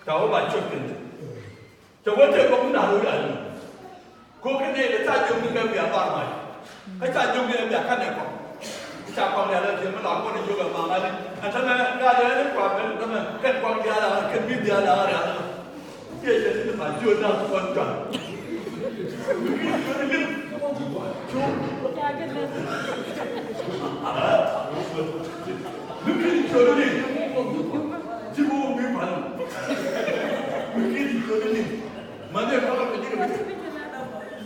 cháu bà chốt tiền cháu vẫn chưa có một nào đối ảnh cô cái này là cha dùng cái việc toàn mày cái cha dùng cái việc khác này không cha con này là chỉ mới làm con này dùng mà này anh thấy là ra đấy nó quăng cái quăng ra là cái bít ra là cái gì mà chưa ra quan trọng 느끼니 저러니 지구 위반 느끼니 저러니 만에 가서 그냥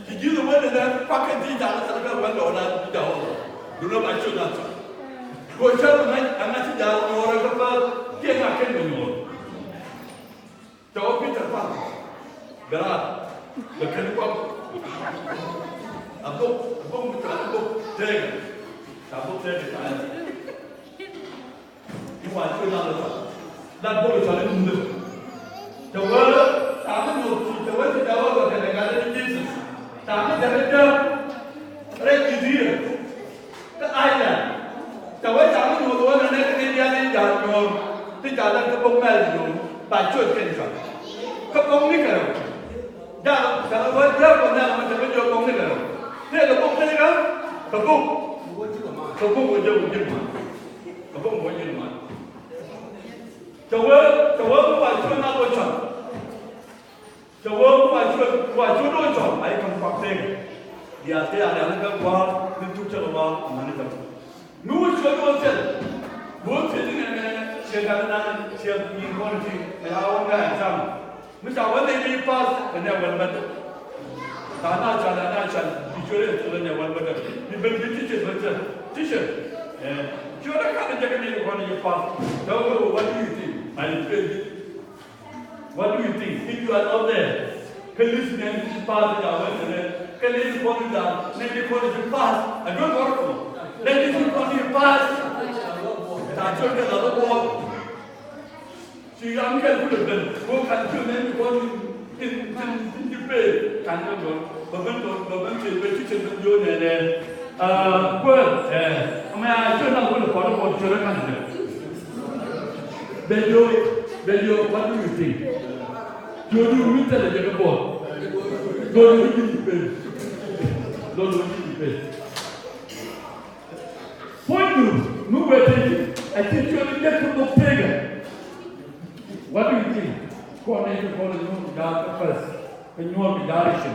기기도 뭐는 밖에 뒤잖아 사람가 완전히 뒤져 누가 맞춰다 고쳐는 안 같이 자 뭐라고 봐 깨닫겠는 거 저 밑에 봐 그라 그렇게 봐 아복 대가 아복 대가 ngoài chơi nào được đặt bộ cho nên được cháu ơi tám mươi một cháu ơi thì cháu ơi có thể là cái gì tám mươi giờ chưa đây gì rồi cái ai nhỉ cháu ơi tám mươi một tuổi là nên cái đi ăn đi giờ rồi thì cháu đang cái bông này rồi bài chơi cái gì cái bông này cái rồi cháu ơi cháu còn nào mà cháu ơi chơi bông này cái rồi thế là bông này cái cái bông của chơi mà cái bông của chơi mà cháu ơi không phải chưa nào tôi chọn cháu ơi không phải chưa tôi chọn ai không phát hiện thì à thế là nó qua nên tôi cho nó vào mà nó nuôi cho nó chết muốn thế này sẽ làm nào sẽ nhìn con gì phải ao cái sao mới cháu vấn đề đi pass cái này vấn đề ta na cha đi chơi cái này vấn đề đi bên đi chơi chưa đã khá là cái này con đi pass đâu có what do you think what do you think if you are out there can listen and this pass the hour can listen for the let me call it pass I don't work let me call it pass ta chơi cái đó đó chỉ làm cái cũng được cô cần chưa nên con tin về cần được và vẫn chuyện về chuyện vô này quên mà chưa nào cũng có một chuyện đó cần được Bello, what do you think? You do meet the little boy. Don't look in the bed. Don't look in the bed. Point you, no way taking. I think you only get to the pagan. What do you think? Go on and call it no dark first. And you want the direction.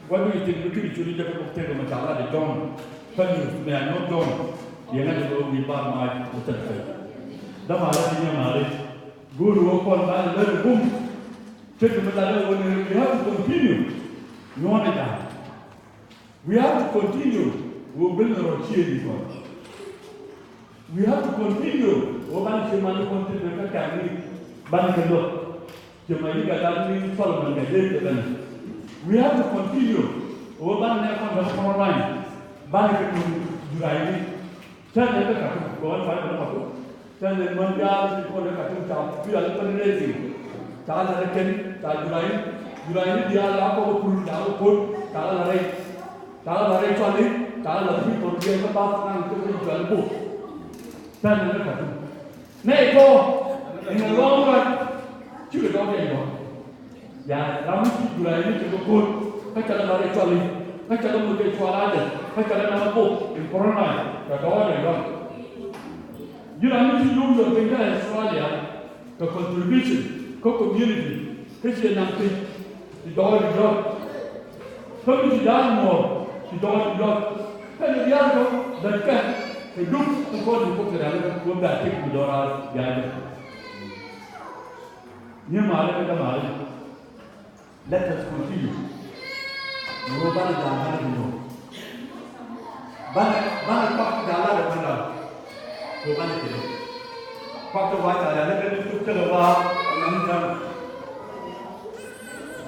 What do you think? Look at you, get to the pagan, Matala, the dawn. Tell you, they are not dawn. You're not going to be bad, my little đó mà là gì mà đấy guru con đã lên bung chứ chúng ta đâu we have to continue you want it that we have to continue we bring our change we have to continue ban chỉ mà nó continue các cái này ban cái đó chỉ mà những cái đó mình follow mình cái đấy cái we have to continue ban này con đó con online ban cái mình durai đi cho nên cái cả con phải nó học cho nên mình ra thì con đã chúng ta bây giờ chúng ta gì ta là cái ta July đi ra là có một cuốn giáo cuốn ta là đây cho đi ta là khi còn kia các bác năng cho cái chuyện buộc cho nên nó phải này cô mình lo rồi chưa được đâu vậy mà dạ lắm July đi cho cuốn cái chuyện là đây cho đi cái chuyện là một cái chuyện là đấy cái chuyện là nó buộc in corona cái đó này rồi you know, if you use your finger in Australia, the contribution, the community, Christian and the dollar is not. Some is down more, the dollar is not. And the other, the cat, the look, the body put it out, go back, take the dollar, the other. Let us continue. Nobody down here. Bana pak jalan mana? Bukan itu. Waktu baca ya, nak kena tutup terlalu nampak.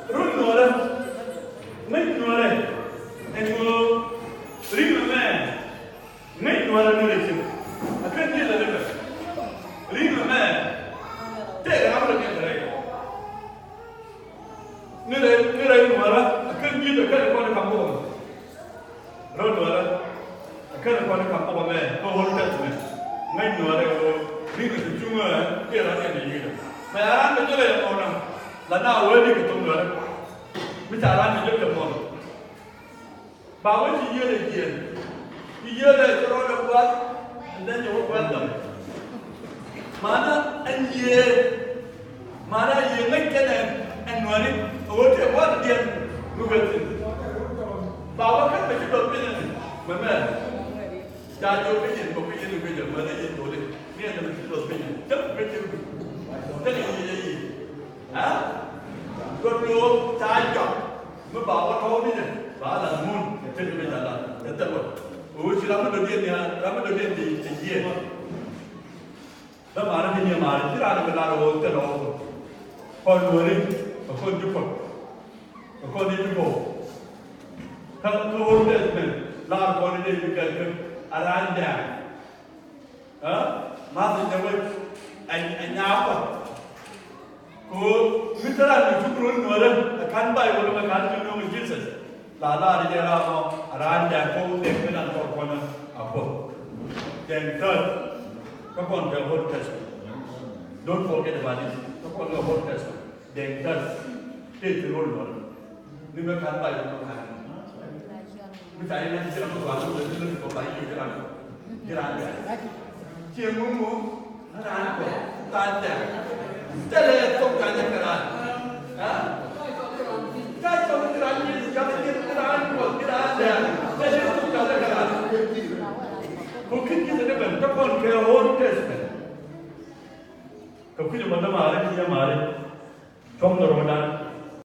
Rut nuara, main nuara, enggak lima man, main nuara nuara sih. Akan dia lagi. Lima man, tega apa lagi yang terjadi? Nuara nuara, akan dia akan kau nak kampung. Rut nuara, akan kau nak kampung mana? Kau hotel mana? Main nuara, ini tu cuma dia orang yang ini. Saya orang betul yang orang. là nào với đi cái tông nữa mới trả ra mình được một bảo với chị dưa này tiền chị dưa này cho nó được quát nên nhiều quát tầm mà nó anh về mà nó về mấy cái này anh nói đi ở trên quát tiền người việt bảo với các cái đồ bên này mà cha cho cái gì một cái gì bây giờ mà nó gì rồi đi nghe là mình đồ bên này chấp cái chữ cái gì hả con luôn cha chọn mới bảo với con đi này bảo là muốn trên bây giờ là cái tên rồi chỉ làm cái đầu tiên nha làm cái đầu tiên thì gì đó mà nó như mà chỉ là mình làm rồi cái đó con người đi và con chụp và con đi chụp bộ thằng con đi mình làm con đi cái aranja mà thì như vậy anh nháo quá cô biết là mình chụp luôn nữa đấy khán bài của mình khán chụp luôn mình chỉ là đi ra mà aranja cô đẹp cái nào con apa then third các con cái Old Testament don't forget about it các con cái Old Testament then third cái từ Old Lord nhưng mà khán bài của mình mình phải là chỉ là một vài người nên có phải nhiều cái làm chiều muốn nó ra của tan chả thế là không cần cái làm cái trong cái làm gì cho cái làm của cái làm thế là không cần cái làm không khi cái này mình các con cái Old Testament không khi mà nó mà đấy trong đó